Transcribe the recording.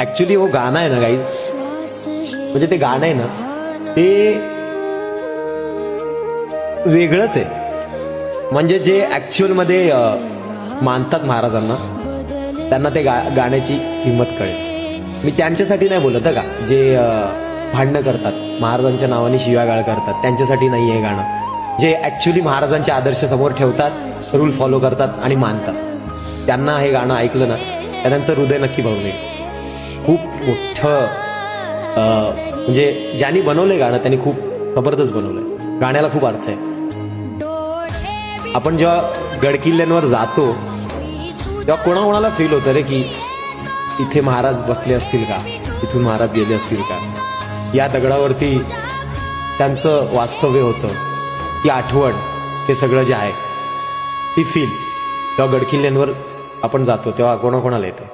Actually वो गाणं आहे ना गाईज, म्हणजे ते गाणं आहे ना ते वेगळंच आहे. म्हणजे जे ऍक्च्युअल मध्ये मानतात महाराजांना त्यांना ते गाण्याची किंमत कळेल. मी त्यांच्यासाठी नाही बोलत का, जे भांडणं करतात, महाराजांच्या नावाने शिव्यागाळ करतात, त्यांच्यासाठी नाही हे गाणं. जे ऍक्च्युली महाराजांचे आदर्श समोर ठेवतात, रूल फॉलो करतात आणि मानतात, त्यांना हे गाणं ऐकलं ना तर त्यांचं हृदय नक्की भरून येईल. खूप मोठं म्हणजे ज्यांनी बनवलंय गाणं त्यांनी खूप जबरदस्त बनवलंय. गाण्याला खूप अर्थ आहे. आपण जेव्हा गडकिल्ल्यांवर जातो तेव्हा कोणाकोणाला फील होतं रे की इथे महाराज बसले असतील का, इथून महाराज गेले असतील का, या दगडावरती त्यांचं वास्तव्य होतं, ती आठवण, हे सगळं जे आहे ती फील जेव्हा गडकिल्ल्यांवर आपण जातो तेव्हा कोणाकोणाला येतं.